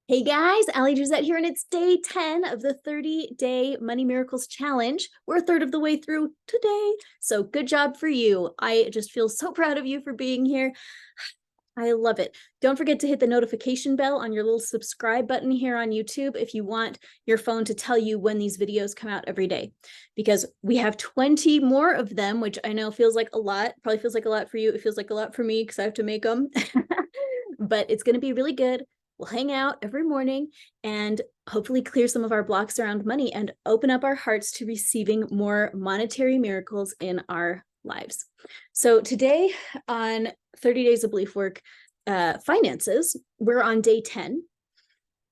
Hey guys, Ali Josette here, and it's day 10 of the 30-day Money Miracles Challenge. We're a third of the way through today, so good job for you. I just feel so proud of you for being here. I love it. Don't forget to hit the notification bell on your little subscribe button here on YouTube if you want your phone to tell you when these videos come out every day, because we have 20 more of them, which I know feels like a lot, probably feels like a lot for you. It feels like a lot for me because I have to make them, but it's going to be really good. We'll hang out every morning and hopefully clear some of our blocks around money and open up our hearts to receiving more monetary miracles in our lives. So today on 30 Days of Belief Work Finances, we're on day 10.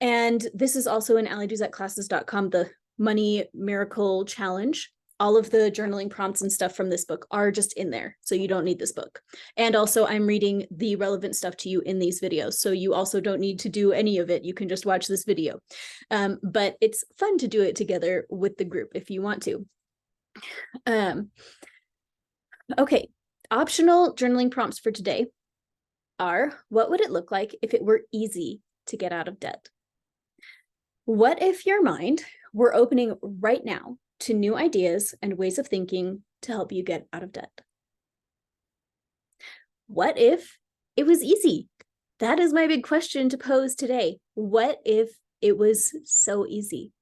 And this is also in alijosetteclasses.com, the Money Miracle Challenge. All of the journaling prompts and stuff from this book are just in there, so you don't need this book. And also I'm reading the relevant stuff to you in these videos, so you also don't need to do any of it. You can just watch this video. But it's fun to do it together with the group if you want to. Okay, optional journaling prompts for today are: what would it look like if it were easy to get out of debt? What if your mind were opening right now to new ideas and ways of thinking to help you get out of debt? What if it was easy? That is my big question to pose today. What if it was so easy?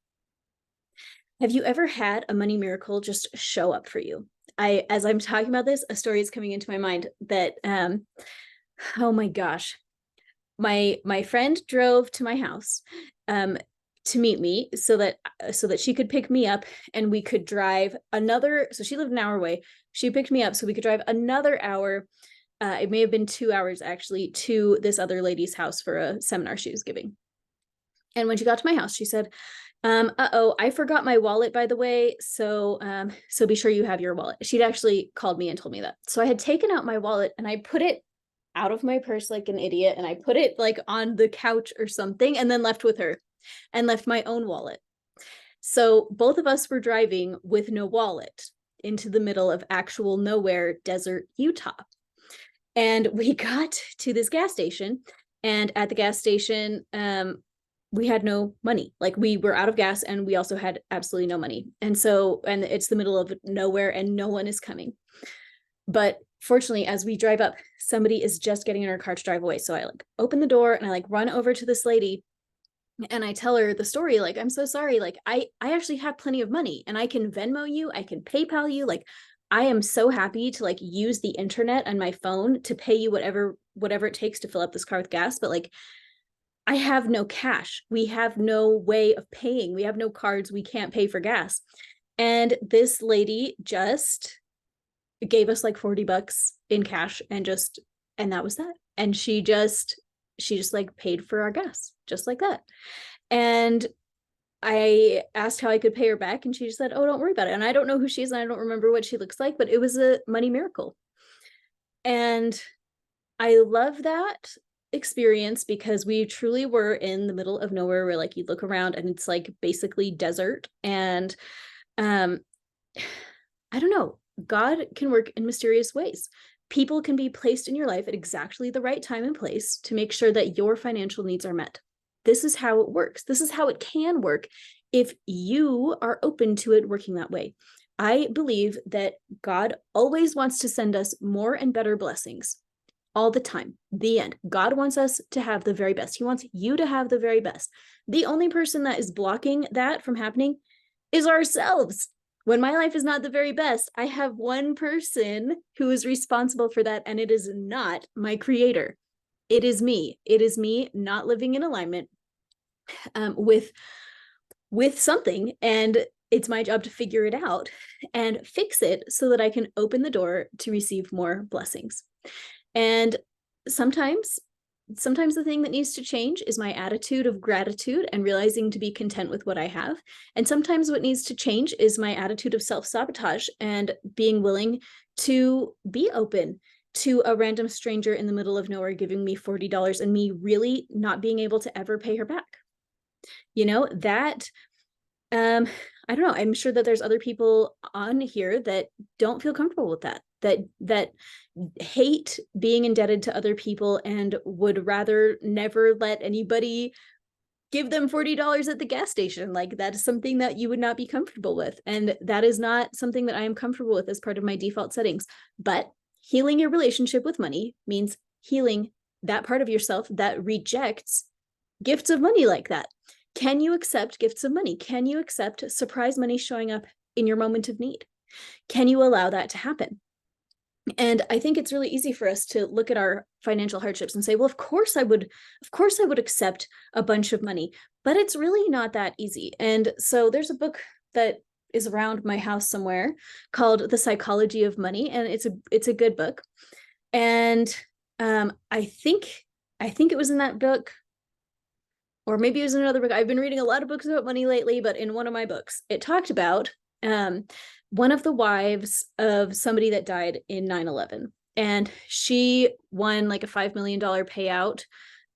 Have you ever had a money miracle just show up for you? As I'm talking about this, a story is coming into my mind that, oh my gosh, my friend drove to my house to meet me so that she could pick me up and we could drive another. So she lived an hour away. She picked me up so we could drive another hour. It may have been 2 hours actually, to this other lady's house for a seminar she was giving. And when she got to my house, she said, uh-oh, I forgot my wallet, by the way. So be sure you have your wallet. She'd actually called me and told me that. So I had taken out my wallet and I put it out of my purse like an idiot. And I put it like on the couch or something and then left with her and left my own wallet. So both of us were driving with no wallet into the middle of actual nowhere, desert Utah. And we got to this gas station, and at the gas station, we had no money. Like, we were out of gas and we also had absolutely no money. And it's the middle of nowhere and no one is coming. But fortunately, as we drive up, somebody is just getting in her car to drive away. So I like open the door and I like run over to this lady and I tell her the story. Like, I'm so sorry. Like, I actually have plenty of money and I can Venmo you, I can PayPal you. Like, I am so happy to like use the internet and my phone to pay you whatever it takes to fill up this car with gas. But like, I have no cash. We have no way of paying. We have no cards. We can't pay for gas. And this lady just gave us like $40 in cash and that was that. And she just like paid for our gas just like that. And I asked how I could pay her back and she just said, oh, don't worry about it. And I don't know who she is and I don't remember what she looks like, but it was a money miracle. And I love that experience because we truly were in the middle of nowhere where like you look around and it's like basically desert. And I don't know, God can work in mysterious ways. People can be placed in your life at exactly the right time and place to make sure that your financial needs are met. This is how it works. This is how it can work if you are open to it working that way. I believe that God always wants to send us more and better blessings all the time. The end. God wants us to have the very best. He wants you to have the very best. The only person that is blocking that from happening is ourselves. When my life is not the very best, I have one person who is responsible for that, and it is not my creator. It is me. It is me not living in alignment with something, and it's my job to figure it out and fix it so that I can open the door to receive more blessings. And sometimes the thing that needs to change is my attitude of gratitude and realizing to be content with what I have. And sometimes what needs to change is my attitude of self-sabotage and being willing to be open to a random stranger in the middle of nowhere giving me $40 and me really not being able to ever pay her back. You know, that I don't know, I'm sure that there's other people on here that don't feel comfortable with that hate being indebted to other people and would rather never let anybody give them $40 at the gas station. Like, that is something that you would not be comfortable with. And that is not something that I am comfortable with as part of my default settings. But healing your relationship with money means healing that part of yourself that rejects gifts of money like that. Can you accept gifts of money? Can you accept surprise money showing up in your moment of need? Can you allow that to happen? And I think it's really easy for us to look at our financial hardships and say, well, of course I would accept a bunch of money, but it's really not that easy. And so there's a book that is around my house somewhere called The Psychology of Money, and it's a good book. And I think it was in that book, or maybe it was in another book. I've been reading a lot of books about money lately, but in one of my books, it talked about one of the wives of somebody that died in 9/11. And she won like a $5 million payout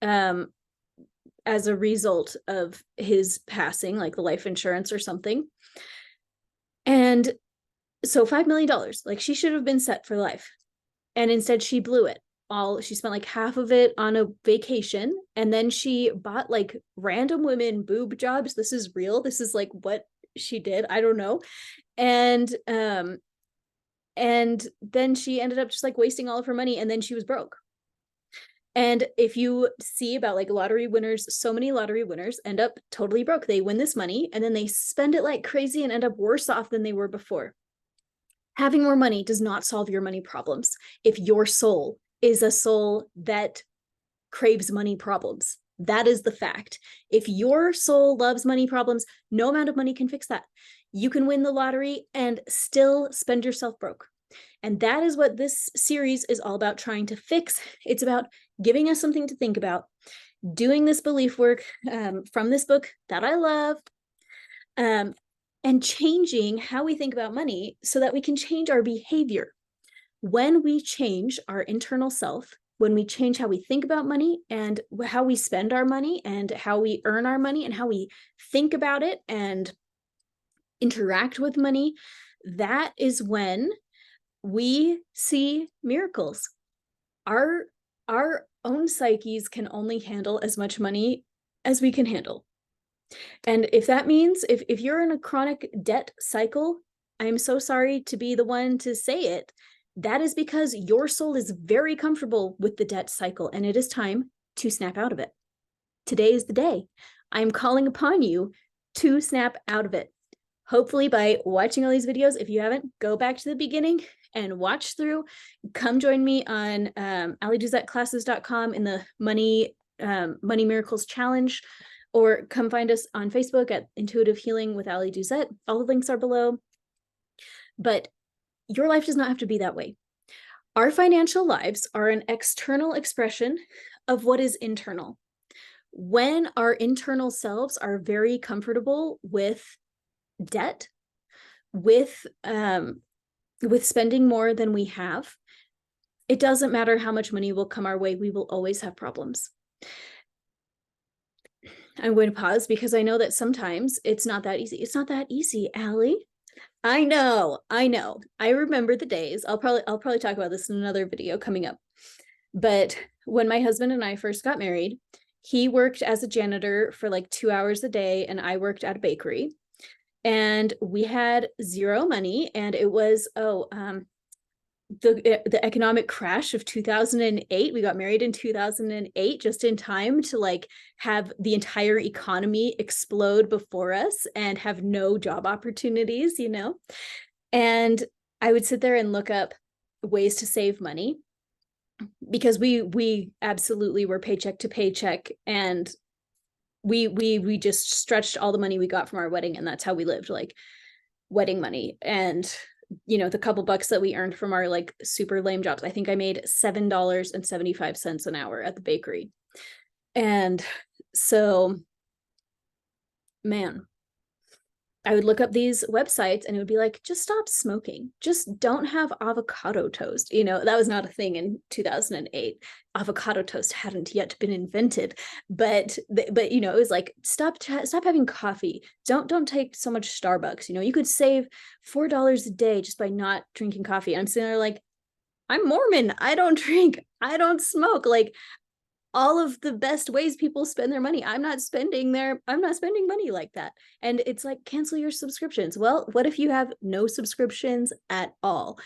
as a result of his passing, like the life insurance or something. And so $5 million, like, she should have been set for life. And instead she blew it all. She spent like half of it on a vacation. And then she bought like random women boob jobs. This is real. This is like what she did. I don't know. And then she ended up just like wasting all of her money, and then she was broke. And if you see about like lottery winners, so many lottery winners end up totally broke. They win this money and then they spend it like crazy and end up worse off than they were before. Having more money does not solve your money problems if your soul is a soul that craves money problems. That is the fact. If your soul loves money problems, no amount of money can fix that. You can win the lottery and still spend yourself broke. And that is what this series is all about trying to fix. It's about giving us something to think about, doing this belief work from this book that I love, and changing how we think about money so that we can change our behavior. When we change our internal self, when we change how we think about money and how we spend our money and how we earn our money and how we think about it and interact with money, that is when we see miracles. Our own psyches can only handle as much money as we can handle. And if that means if you're in a chronic debt cycle, I'm so sorry to be the one to say it. That is because your soul is very comfortable with the debt cycle, and it is time to snap out of it. Today is the day. I'm calling upon you to snap out of it. Hopefully by watching all these videos. If you haven't, go back to the beginning and watch through. Come join me on AliDuzetteClasses.com in the Money Miracles Challenge, or come find us on Facebook at Intuitive Healing with Ali Duzette. All the links are below. But your life does not have to be that way. Our financial lives are an external expression of what is internal. When our internal selves are very comfortable with debt, with spending more than we have, it doesn't matter how much money will come our way, we will always have problems. I'm going to pause because I know that sometimes it's not that easy. It's not that easy, Ali. I know. I remember the days. I'll probably talk about this in another video coming up. But when my husband and I first got married, he worked as a janitor for like 2 hours a day, and I worked at a bakery. And we had zero money, and it was the economic crash of 2008. We got married in 2008, just in time to like have the entire economy explode before us and have no job opportunities, you know? And I would sit there and look up ways to save money, because we absolutely were paycheck to paycheck, and we just stretched all the money we got from our wedding, and that's how we lived, like wedding money. And you know, the couple bucks that we earned from our like super lame jobs, I think I made $7.75 an hour at the bakery. And so, man, I would look up these websites and it would be like, just stop smoking. Just don't have avocado toast. You know, that was not a thing in 2008. Avocado toast hadn't yet been invented, but you know, it was like, stop having coffee. Don't take so much Starbucks. You know, you could save $4 a day just by not drinking coffee. And I'm sitting there like, I'm Mormon. I don't drink. I don't smoke. Like, all of the best ways people spend their money. I'm not spending money like that. And it's like, cancel your subscriptions. Well, what if you have no subscriptions at all?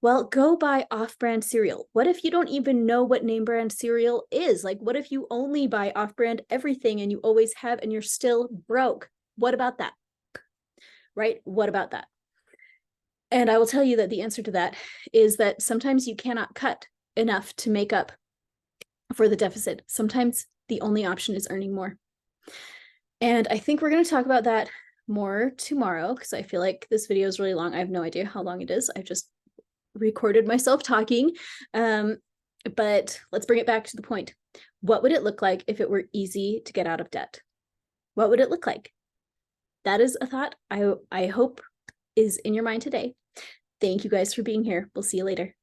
Well, go buy off-brand cereal. What if you don't even know what name brand cereal is? Like, what if you only buy off-brand everything and you always have and you're still broke? What about that? Right? What about that? And I will tell you that the answer to that is that sometimes you cannot cut enough to make up for the deficit. Sometimes the only option is earning more. And I think we're going to talk about that more tomorrow because I feel like this video is really long. I have no idea how long it is. I just recorded myself talking. But let's bring it back to the point. What would it look like if it were easy to get out of debt? What would it look like? That is a thought I hope is in your mind today. Thank you guys for being here. We'll see you later.